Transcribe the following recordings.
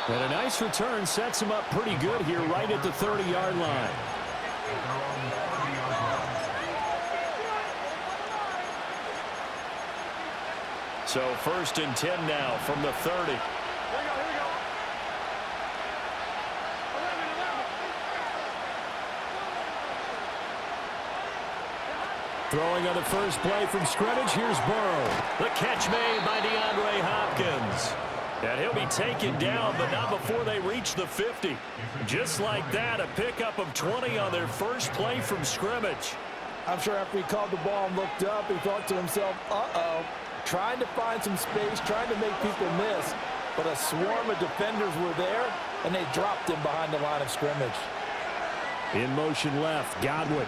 And a nice return sets him up pretty good here right at the 30-yard line. So 1st and 10 now from the 30. Throwing on the first play from scrimmage, here's Burrow. The catch made by DeAndre Hopkins. And he'll be taken down, but not before they reach the 50. Just like that, a pickup of 20 on their first play from scrimmage. I'm sure after he caught the ball and looked up, he thought to himself, uh-oh, trying to find some space, trying to make people miss. But a swarm of defenders were there, and they dropped him behind the line of scrimmage. In motion left, Godwin.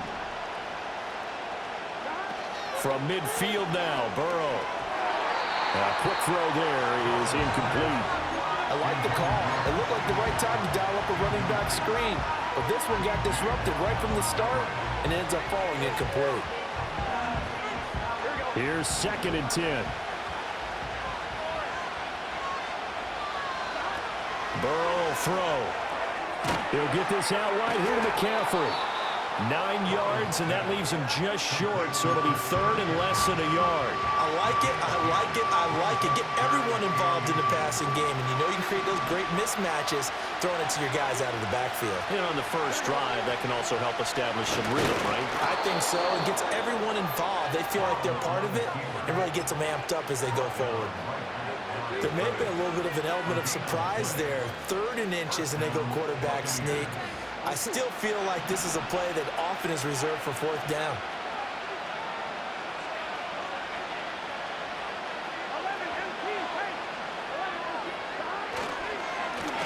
From midfield now, Burrow. A quick throw there is incomplete. I like the call. It looked like the right time to dial up a running back screen. But this one got disrupted right from the start and ends up falling incomplete. Here's 2nd and 10. Burrow will throw. He'll get this out right here to McCaffrey. 9 yards, and that leaves him just short, so it'll be 3rd and less than a yard. I like it, I like it, I like it. Get everyone involved in the passing game, and you know you can create those great mismatches throwing it to your guys out of the backfield. And on the first drive, that can also help establish some rhythm, right? I think so. It gets everyone involved. They feel like they're part of it, and really gets them amped up as they go forward. There may have been a little bit of an element of surprise there. 3rd and inches, and they go quarterback sneak. I still feel like this is a play that often is reserved for 4th down.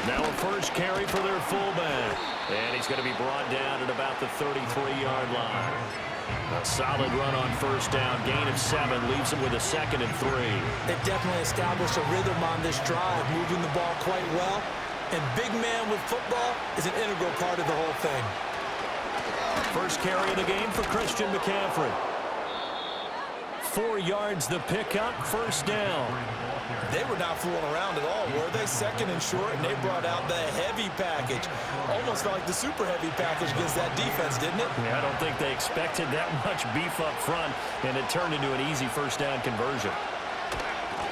Now a first carry for their fullback. And he's going to be brought down at about the 33-yard line. A solid run on 1st down. Gain of 7 leaves him with a 2nd and 3. They've definitely established a rhythm on this drive, moving the ball quite well. And big man with football is an integral part of the whole thing. First carry of the game for Christian McCaffrey. 4 yards the pickup, 1st down. They were not fooling around at all, were they? 2nd and short, and they brought out the heavy package. Almost felt like the super heavy package against that defense, didn't it? Yeah, I don't think they expected that much beef up front, and it turned into an easy 1st down conversion.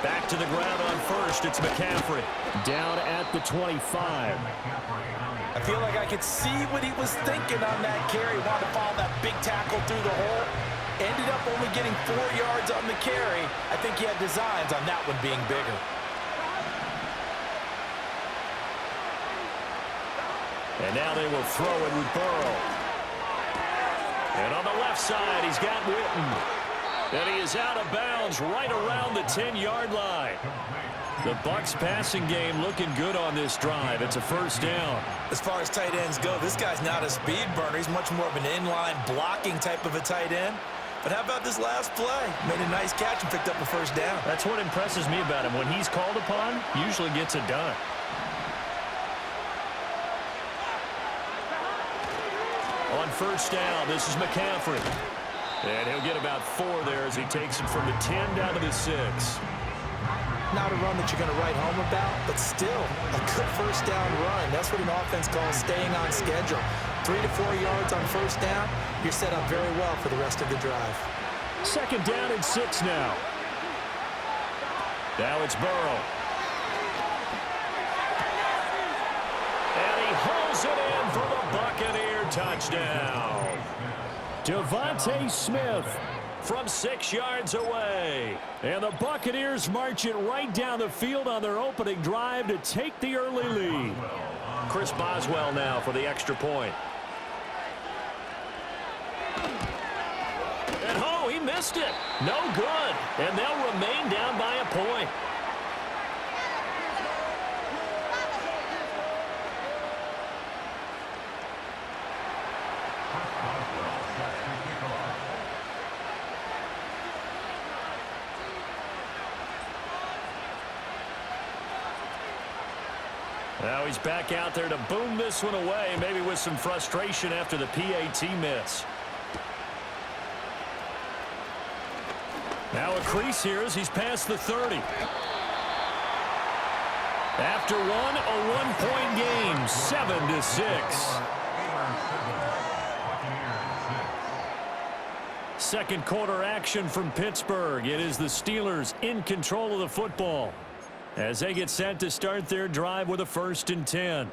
Back to the ground on 1st, it's McCaffrey. Down at the 25. I feel like I could see what he was thinking on that carry. Wanted to follow that big tackle through the hole. Ended up only getting 4 yards on the carry. I think he had designs on that one being bigger. And now they will throw it with Burrow. And on the left side, he's got Witten. And he is out of bounds right around the 10-yard line. The Bucs passing game looking good on this drive. It's a 1st down. As far as tight ends go, this guy's not a speed burner. He's much more of an inline blocking type of a tight end. But how about this last play? Made a nice catch and picked up a 1st down. That's what impresses me about him. When he's called upon, usually gets it done. On 1st down, this is McCaffrey. And he'll get about 4 there as he takes it from the 10 down to the 6. Not a run that you're going to write home about, but still a good 1st down run. That's what an offense calls staying on schedule. 3 to 4 yards on 1st down, you're set up very well for the rest of the drive. 2nd down and 6 now. Now it's Burrow. And he hauls it in for the Buccaneer touchdown. Devontae Smith from 6 yards away. And the Buccaneers march it right down the field on their opening drive to take the early lead. Chris Boswell now for the extra point. And oh, he missed it. No good. And they'll remain down by a point. Now he's back out there to boom this one away, maybe with some frustration after the PAT miss. Now a crease here as he's past the 30. After one, a one-point game, 7-6. Second quarter action from Pittsburgh. It is the Steelers in control of the football as they get set to start their drive with a 1st and 10.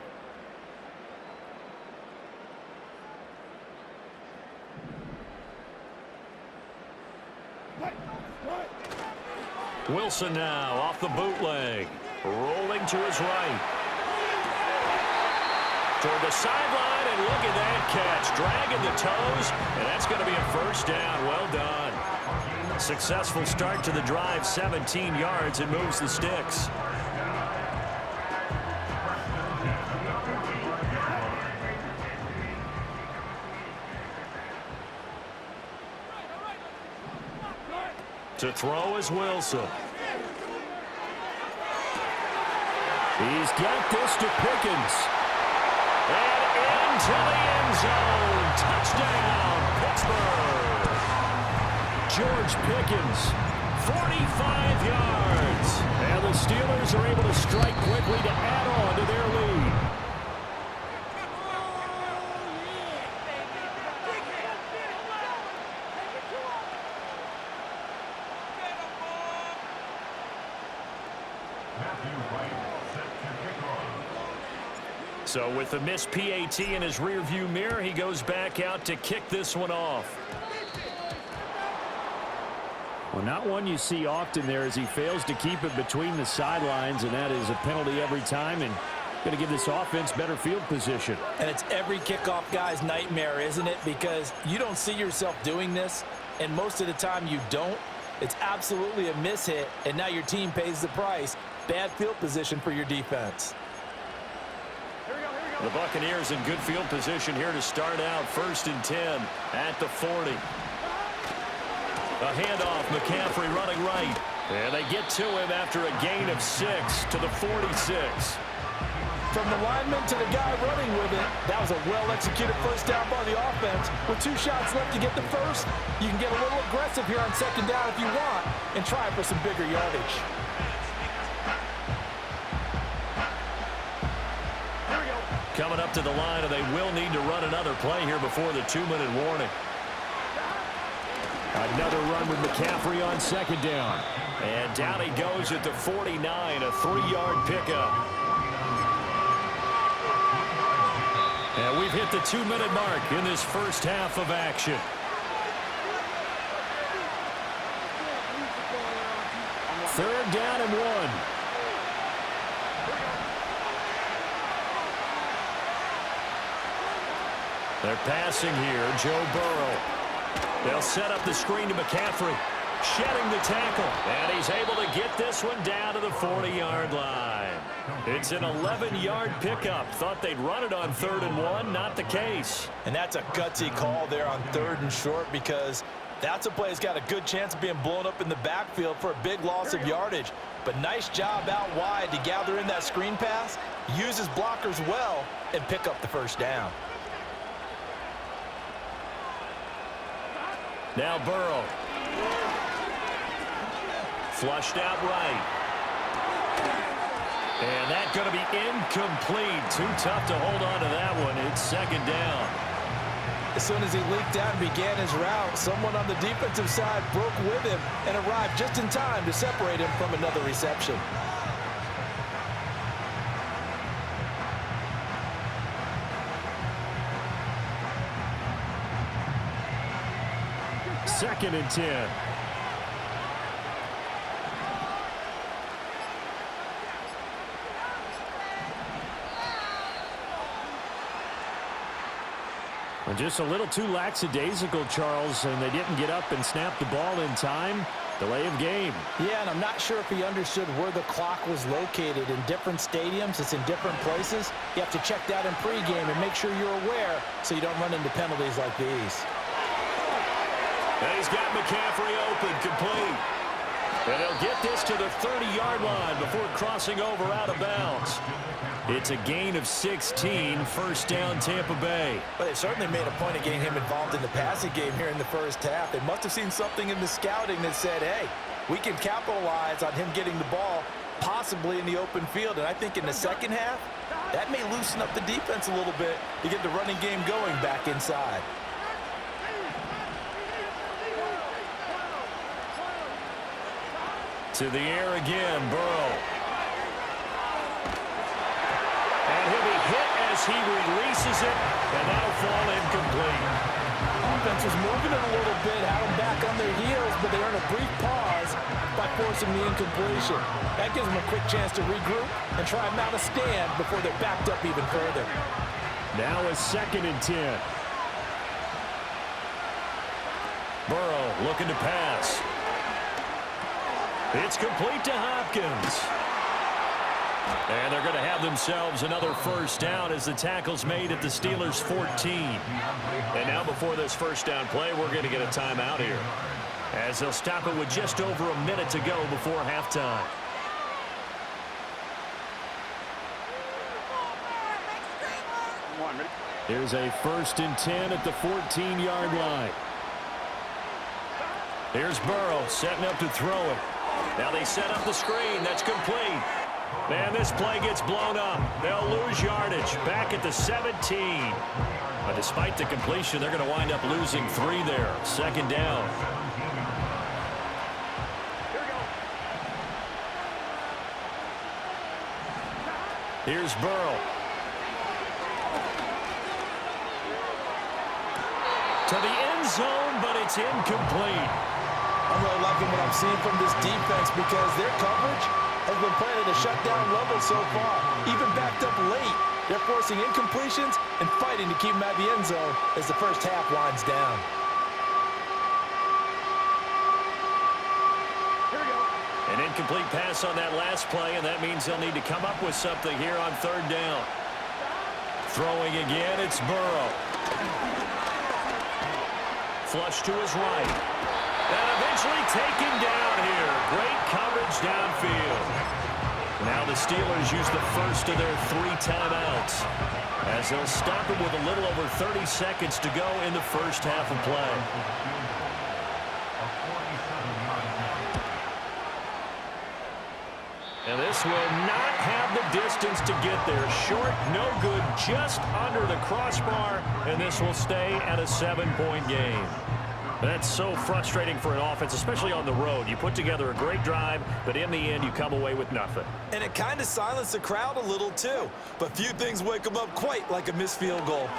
Wilson now off the bootleg. Rolling to his right. Toward the sideline, and look at that catch. Dragging the toes, and that's going to be a 1st down. Well done. Successful start to the drive, 17 yards, and moves the sticks. To throw is Wilson. He's got this to Pickens. And into the end zone. Touchdown, Pittsburgh. George Pickens, 45 yards. And the Steelers are able to strike quickly to add on to their lead. So with the missed PAT in his rearview mirror, he goes back out to kick this one off. Well, not one you see often there as he fails to keep it between the sidelines, and that is a penalty every time, and going to give this offense better field position. And it's every kickoff guy's nightmare, isn't it? Because you don't see yourself doing this, and most of the time you don't. It's absolutely a mishit, and now your team pays the price. Bad field position for your defense. The Buccaneers in good field position here to start out. 1st and 10 at the 40. A handoff, McCaffrey running right. And they get to him after a gain of 6 to the 46. From the lineman to the guy running with it, that was a well-executed 1st down by the offense. With 2 shots left to get the 1st, you can get a little aggressive here on 2nd down if you want and try for some bigger yardage. Coming up to the line, and they will need to run another play here before the 2-minute warning. Another run with McCaffrey on 2nd down. And down he goes at the 49, a 3-yard pickup. And we've hit the 2-minute mark in this first half of action. Third down and 1. They're passing here, Joe Burrow. They'll set up the screen to McCaffrey. Shedding the tackle. And he's able to get this one down to the 40-yard line. It's an 11-yard pickup. Thought they'd run it on 3rd and 1. Not the case. And that's a gutsy call there on 3rd and short, because that's a play that's got a good chance of being blown up in the backfield for a big loss of yardage. But nice job out wide to gather in that screen pass, use his blockers well, and pick up the 1st down. Now Burrow. Flushed out right. And that's going to be incomplete. Too tough to hold on to that one. It's 2nd down. As soon as he leaked out and began his route, someone on the defensive side broke with him and arrived just in time to separate him from another reception. Second and 10. Well, just a little too lackadaisical, Charles, and they didn't get up and snap the ball in time. Delay of game. Yeah, and I'm not sure if he understood where the clock was located. In different stadiums, it's in different places. You have to check that in pregame and make sure you're aware so you don't run into penalties like these. And he's got McCaffrey open, complete. And he'll get this to the 30-yard line before crossing over out of bounds. It's a gain of 16, 1st down Tampa Bay. But they certainly made a point of getting him involved in the passing game here in the first half. They must have seen something in the scouting that said, hey, we can capitalize on him getting the ball possibly in the open field. And I think in the second half, that may loosen up the defense a little bit to get the running game going back inside. To the air again, Burrow. And he'll be hit as he releases it, and that'll fall incomplete. Offense was moving it a little bit, had them back on their heels, but they earned a brief pause by forcing the incompletion. That gives them a quick chance to regroup and try and mount a stand before they're backed up even further. Now a 2nd and 10. Burrow looking to pass. It's complete to Hopkins. And they're going to have themselves another first down as the tackle's made at the Steelers' 14. And now before this first down play, we're going to get a timeout here, as they'll stop it with just over a minute to go before halftime. Here's a 1st and 10 at the 14-yard line. Here's Burrow setting up to throw it. Now they set up the screen. That's complete. And this play gets blown up. They'll lose yardage back at the 17. But despite the completion, they're going to wind up losing 3 there. 2nd down. Here's Burrow. To the end zone, but it's incomplete. I'm really liking what I'm seeing from this defense because their coverage has been playing at a shutdown level so far. Even backed up late, they're forcing incompletions and fighting to keep them at the end zone as the first half winds down. An incomplete pass on that last play, and that means they'll need to come up with something here on 3rd down. Throwing again, it's Burrow. Flush to his right. And eventually taken down here. Great coverage downfield. Now the Steelers use the first of their 3 timeouts, as they'll stop it with a little over 30 seconds to go in the first half of play. And this will not have the distance to get there. Short, no good, just under the crossbar, and this will stay at a 7-point game. That's so frustrating for an offense, especially on the road. You put together a great drive, but in the end, you come away with nothing. And it kind of silenced the crowd a little, too. But few things wake them up quite like a missed field goal.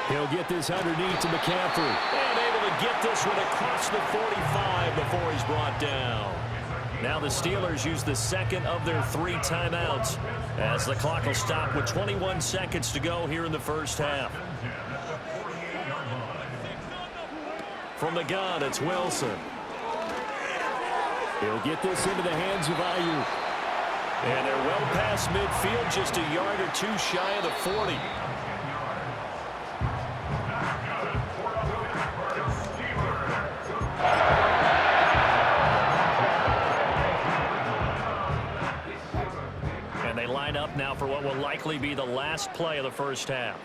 He'll get this underneath to McCaffrey. And able to get this one across the 45 before he's brought down. Now the Steelers use the 2nd of their 3 timeouts, as the clock will stop with 21 seconds to go here in the first half. From the gun, it's Wilson. He'll get this into the hands of Ayuk. And they're well past midfield, just a yard or 2 shy of the 40. And they line up now for what will likely be the last play of the first half.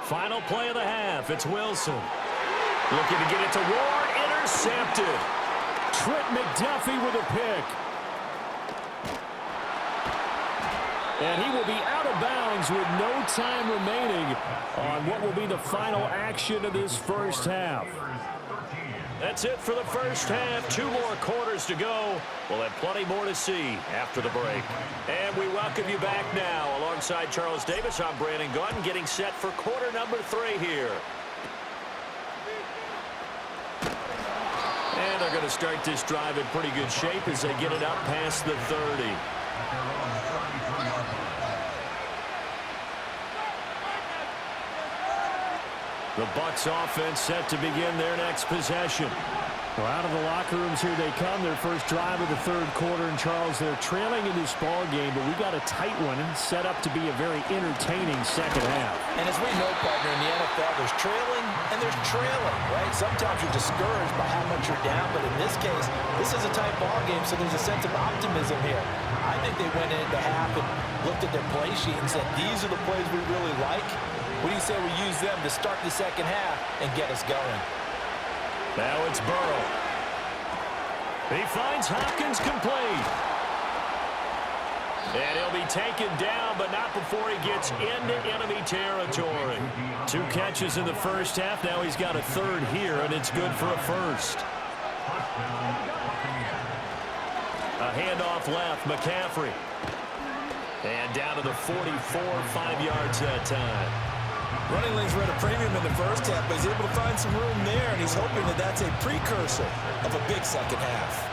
Final play of the half. It's Wilson. Looking to get it to Ward. Intercepted. Trent McDuffie with a pick. And he will be out of bounds with no time remaining on what will be the final action of this first half. That's it for the first half. 2 more quarters to go. We'll have plenty more to see after the break. And we welcome you back now. Alongside Charles Davis, I'm Brandon Gunn, getting set for quarter number 3 here. And they're going to start this drive in pretty good shape as they get it up past the 30. The Bucs offense set to begin their next possession. Well, out of the locker rooms here they come. Their first drive of the 3rd quarter. And Charles, they're trailing in this ball game, but we got a tight one set up to be a very entertaining second half. And as we know, partner, in the NFL, there's trailing and there's trailing, right? Sometimes you're discouraged by how much you're down, but in this case, this is a tight ball game, so there's a sense of optimism here. I think they went into half and looked at their play sheet and said, these are the plays we really like. What do you say we use them to start the second half and get us going? Now it's Burrow. He finds Hopkins complete. And he'll be taken down, but not before he gets into enemy territory. 2 catches in the first half. Now he's got a third here, and it's good for a first. A handoff left, McCaffrey. And down to the 44, 5 yards that time. Running lanes were at a premium in the first half, but he's able to find some room there, and he's hoping that that's a precursor of a big second half.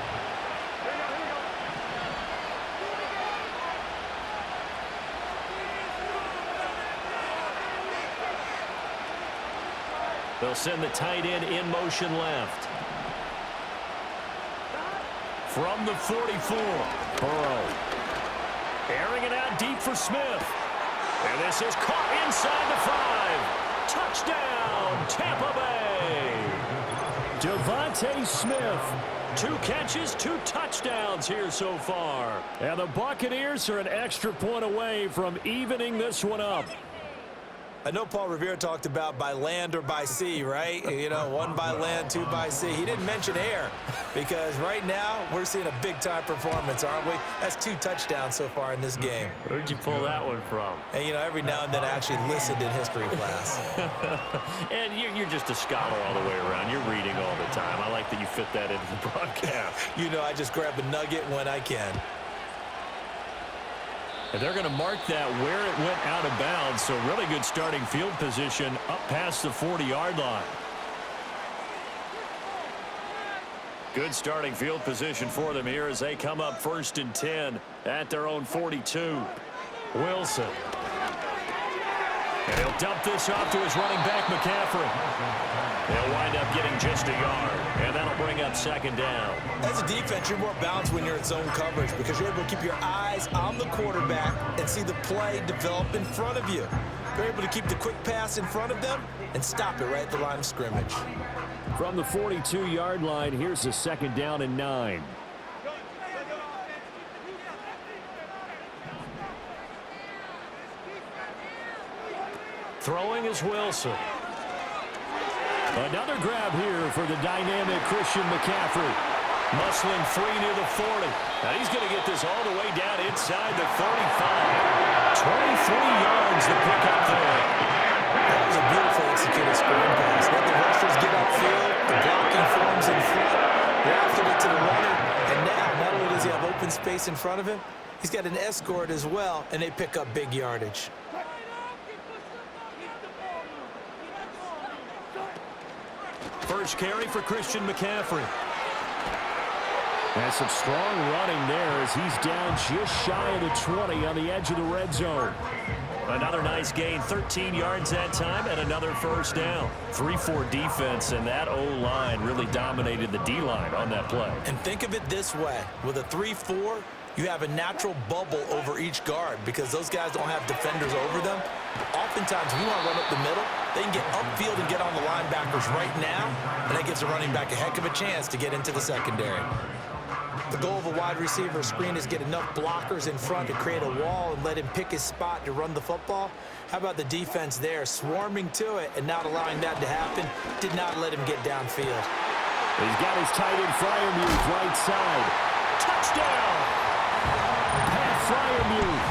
They'll send the tight end in motion left. From the 44, Burrow. Airing it out deep for Smith. And this is caught inside the 5. Touchdown, Tampa Bay. Devontae Smith. 2 catches, 2 touchdowns here so far. And the Buccaneers are an extra point away from evening this one up. I know Paul Revere talked about by land or by sea, right? You know, 1 by land, 2 by sea. He didn't mention air because right now we're seeing a big-time performance, aren't we? That's 2 touchdowns so far in this game. Where'd you pull that one from? And, you know, every now and then I actually listened in history class. And you're just a scholar all the way around. You're reading all the time. I like that you fit that into the broadcast. You know, I just grab a nugget when I can. And they're going to mark that where it went out of bounds, so really good starting field position up past the 40-yard line. Good starting field position for them here as they come up 1st and 10 at their own 42. Wilson. And he'll dump this off to his running back, McCaffrey. They'll wind up getting just a yard, and that'll bring up 2nd down. As a defense, you're more balanced when you're in zone coverage because you're able to keep your eyes on the quarterback and see the play develop in front of you. You're able to keep the quick pass in front of them and stop it right at the line of scrimmage. From the 42-yard line, here's the 2nd down and 9. Throwing is Wilson. Another grab here for the dynamic Christian McCaffrey. Muscling free near the 40. Now he's going to get this all the way down inside the 35. 23 yards to pick up there. That was a beautiful executed screen pass. Let the rushers get upfield. The blocking forms in front. Wafted it to the runner. And now, not only does he have open space in front of him, he's got an escort as well, and they pick up big yardage. First carry for Christian McCaffrey. And some strong running there as he's down just shy of the 20 on the edge of the red zone. Another nice gain, 13 yards that time, and another 1st down. 3-4 defense, and that O-line really dominated the D-line on that play. And think of it this way. With a 3-4, you have a natural bubble over each guard because those guys don't have defenders over them. Oftentimes, we want to run up the middle. They can get upfield and get on the linebackers right now, and that gives the running back a heck of a chance to get into the secondary. The goal of a wide receiver screen is get enough blockers in front to create a wall and let him pick his spot to run the football. How about the defense there, swarming to it and not allowing that to happen? Did not let him get downfield. He's got his tight end Fryermuth right side. Touchdown! Pat Fryermuth.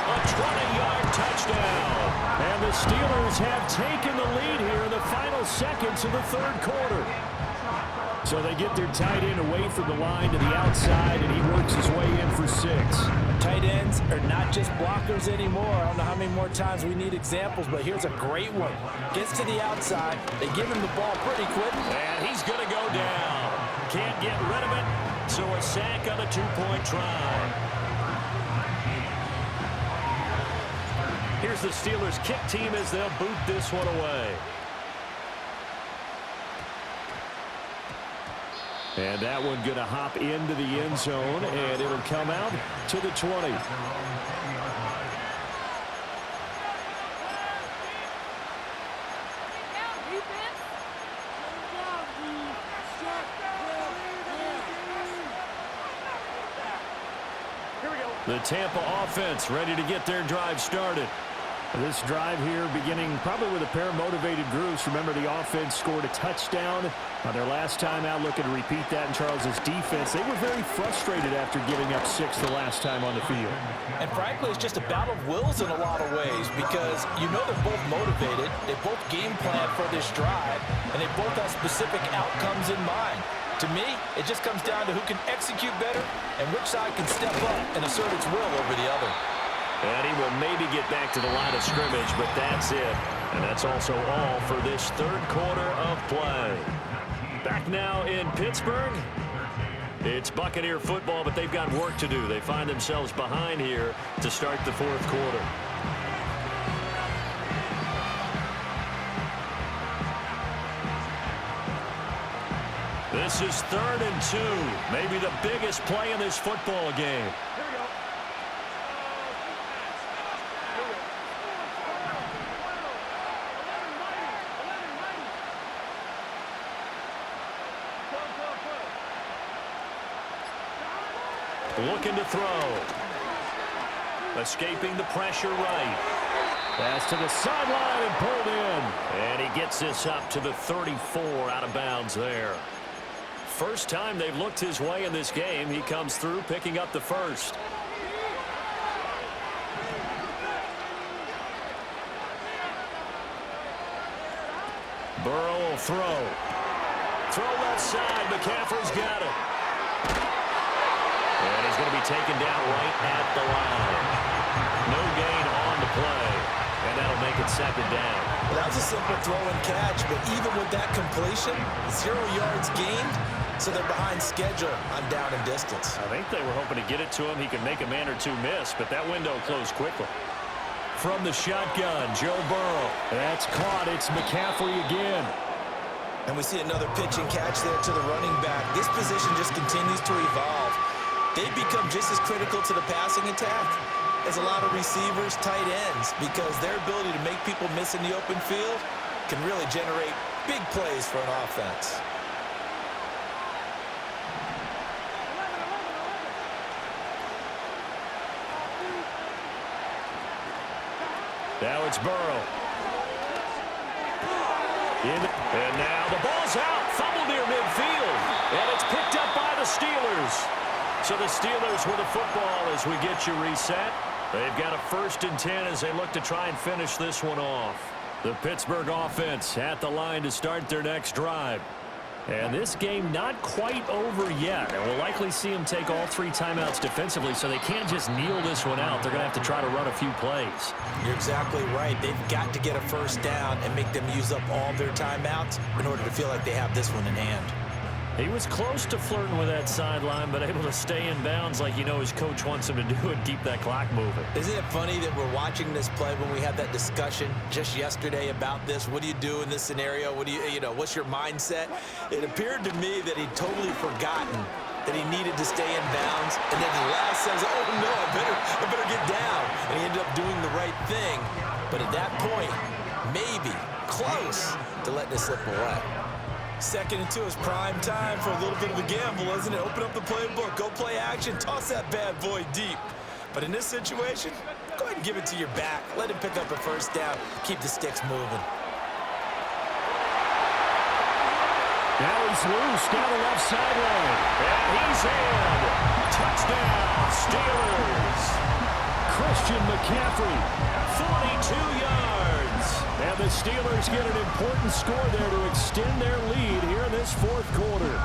A 20-yard touchdown. And the Steelers have taken the lead here in the final seconds of the 3rd quarter. So they get their tight end away from the line to the outside, and he works his way in for 6. Tight ends are not just blockers anymore. I don't know how many more times we need examples, but here's a great one. Gets to the outside. They give him the ball pretty quick. And he's going to go down. Can't get rid of it, so a sack on a 2-point try. Here's the Steelers kick team as they'll boot this one away. And that one going to hop into the end zone, and it'll come out to the 20. The Tampa offense ready to get their drive started. This drive here beginning probably with a pair of motivated groups. Remember, the offense scored a touchdown on their last time out, looking to repeat that in Charles's defense. They were very frustrated after giving up 6 the last time on the field. And frankly, it's just a battle of wills in a lot of ways because you know they're both motivated, they both game plan for this drive, and they both have specific outcomes in mind. To me, it just comes down to who can execute better and which side can step up and assert its will over the other. And he will maybe get back to the line of scrimmage, but that's it. And that's also all for this third quarter of play. Back now in Pittsburgh. It's Buccaneer football, but they've got work to do. They find themselves behind here to start the fourth quarter. This is 3rd and 2. Maybe the biggest play in this football game. Looking to throw. Escaping the pressure right. Pass to the sideline and pulled in. And he gets this up to the 34 out of bounds there. First time they've looked his way in this game. He comes through picking up the first. Burrow will throw. Throw left side. McCaffrey's got it. And he's going to be taken down right at the line. No gain on the play. And that'll make it 2nd down. Well, that was a simple throw and catch, but even with that completion, 0 yards gained, so they're behind schedule on down and distance. I think they were hoping to get it to him. He could make a man or two miss, but that window closed quickly. From the shotgun, Joe Burrow. That's caught. It's McCaffrey again. And we see another pitch and catch there to the running back. This position just continues to evolve. They become just as critical to the passing attack as a lot of receivers, tight ends, because their ability to make people miss in the open field can really generate big plays for an offense. Now it's Burrow. And now the ball's out. Fumble near midfield. And it's picked up by the Steelers. So the Steelers with the football as we get you reset. They've got a 1st and 10 as they look to try and finish this one off. The Pittsburgh offense at the line to start their next drive. And this game not quite over yet. And we'll likely see them take all 3 timeouts defensively, so they can't just kneel this one out. They're going to have to try to run a few plays. You're exactly right. They've got to get a first down and make them use up all their timeouts in order to feel like they have this one in hand. He was close to flirting with that sideline, but able to stay in bounds like you know his coach wants him to do and keep that clock moving. Isn't it funny that we're watching this play when we had that discussion just yesterday about this? What do you do in this scenario? What do you know, what's your mindset? It appeared to me that he'd totally forgotten that he needed to stay in bounds, and then the last says, oh no, I better get down. And he ended up doing the right thing. But at that point, maybe close to letting it slip away. 2nd and 2 is prime time for a little bit of a gamble, isn't it? Open up the playbook, go play action, toss that bad boy deep. But in this situation, go ahead and give it to your back. Let him pick up a first down. Keep the sticks moving. Now he's loose down the left sideline. And he's in. Touchdown, Steelers. Christian McCaffrey, 42 yards. And the Steelers get an important score there to extend their lead here in this 4th quarter.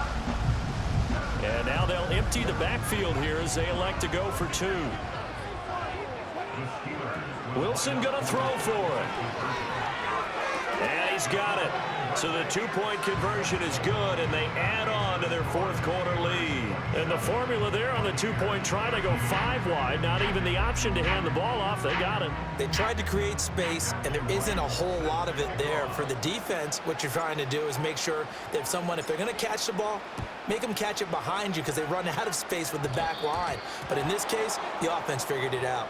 And now they'll empty the backfield here as they elect to go for 2. Wilson going to throw for it. And he's got it. So the 2-point conversion is good, and they add on to their 4th quarter lead. And the formula there on the 2-point try to go 5 wide, not even the option to hand the ball off. They got it. They tried to create space, and there isn't a whole lot of it there. For the defense, what you're trying to do is make sure that if they're going to catch the ball, make them catch it behind you because they run out of space with the back line. But in this case, the offense figured it out.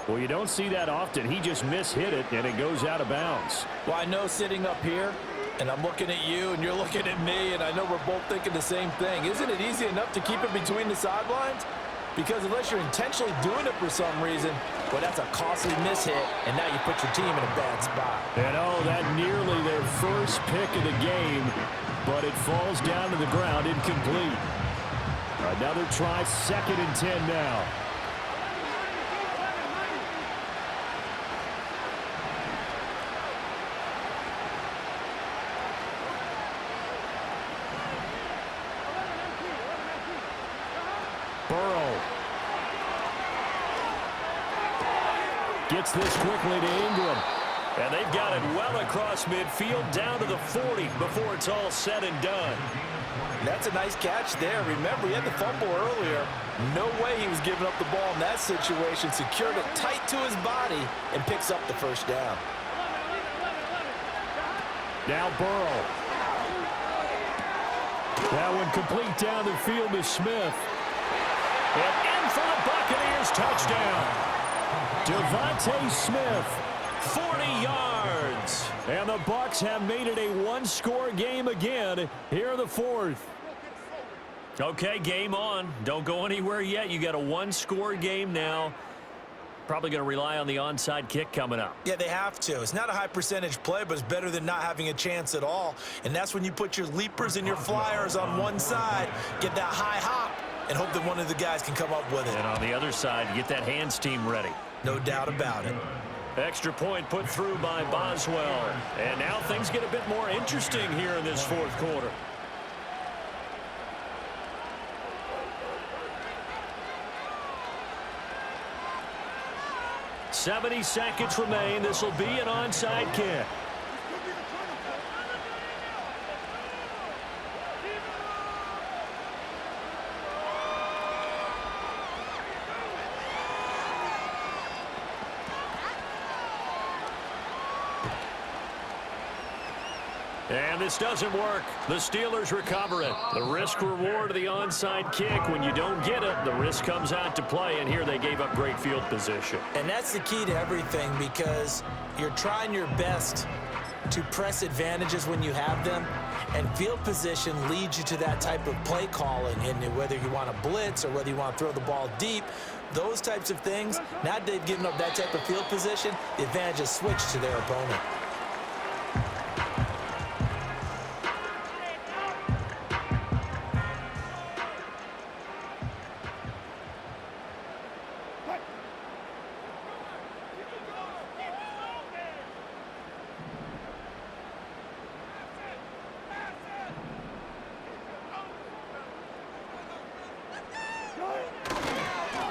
Well, you don't see that often. He just mishit it, and it goes out of bounds. Well, I know sitting up here, and I'm looking at you, and you're looking at me, and I know we're both thinking the same thing. Isn't it easy enough to keep it between the sidelines? Because unless you're intentionally doing it for some reason, well, that's a costly miss hit, and now you put your team in a bad spot. And oh, that nearly their first pick of the game, but it falls down to the ground incomplete. Another try, 2nd and 10 now. Burrow gets this quickly to Ingram. And they've got it well across midfield down to the 40 before it's all said and done. That's a nice catch there. Remember, he had the fumble earlier. No way he was giving up the ball in that situation. Secured it tight to his body and picks up the first down. Now Burrow. That one complete down the field to Smith. And in for the Buccaneers touchdown. Devontae Smith. 40 yards. And the Bucs have made it a one-score game again here in the 4th. Okay, game on. Don't go anywhere yet. You got a one-score game now. Probably going to rely on the onside kick coming up. Yeah, they have to. It's not a high percentage play, but it's better than not having a chance at all. And that's when you put your leapers and your flyers on one side, get that high hop, and hope that one of the guys can come up with it. And on the other side, get that hands team ready. No doubt about it. Extra point put through by Boswell. And now things get a bit more interesting here in this 4th quarter. "70 seconds remain. This will be an onside kick. And this doesn't work. The Steelers recover it. The risk-reward of the onside kick. When you don't get it, the risk comes out to play, and here they gave up great field position. And that's the key to everything, because you're trying your best to press advantages when you have them, and field position leads you to that type of play calling. And whether you want to blitz or whether you want to throw the ball deep, those types of things, now that they've given up that type of field position, the advantage is switched to their opponent.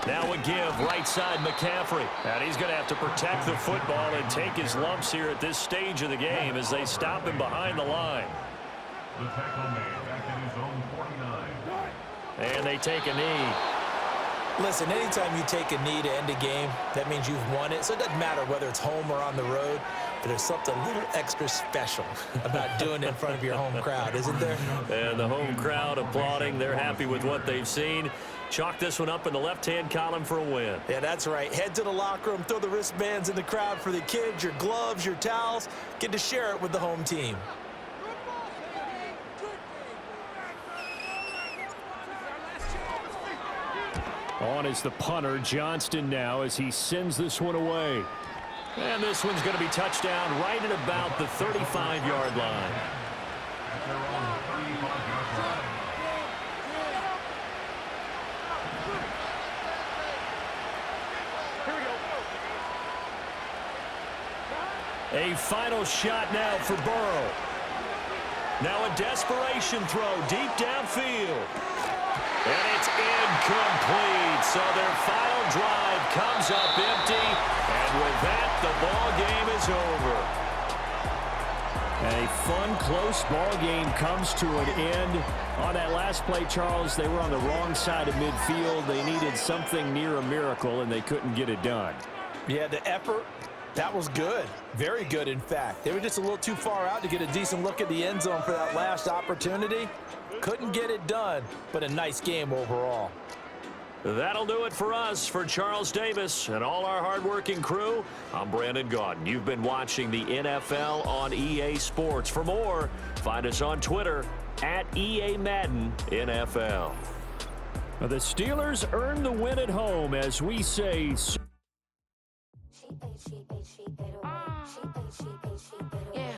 Now a give, right side McCaffrey. And he's going to have to protect the football and take his lumps here at this stage of the game as they stop him behind the line. The tackle made back in his own 49. And they take a knee. Listen, anytime you take a knee to end a game, that means you've won it. So it doesn't matter whether it's home or on the road, but there's something a little extra special about doing it in front of your home crowd, isn't there? And the home crowd applauding. They're happy with what they've seen. Chalk this one up in the left-hand column for a win. Yeah, that's right. Head to the locker room, throw the wristbands in the crowd for the kids, your gloves, your towels. Get to share it with the home team. On is the punter, Johnston, now as he sends this one away. And this one's going to be touchdown right at about the 35-yard line. A final shot now for Burrow. Now a desperation throw deep downfield. And it's incomplete. So their final drive comes up empty. And with that, the ball game is over. And a fun, close ball game comes to an end. On that last play, Charles, they were on the wrong side of midfield. They needed something near a miracle, and they couldn't get it done. Yeah, the effort, that was good. Very good, in fact. They were just a little too far out to get a decent look at the end zone for that last opportunity. Couldn't get it done, but a nice game overall. That'll do it for us. For Charles Davis and all our hardworking crew, I'm Brandon Gaudin. You've been watching the NFL on EA Sports. For more, find us on Twitter @EA Madden NFL. The Steelers earn the win at home, as we say. She ate it away. She ate it away.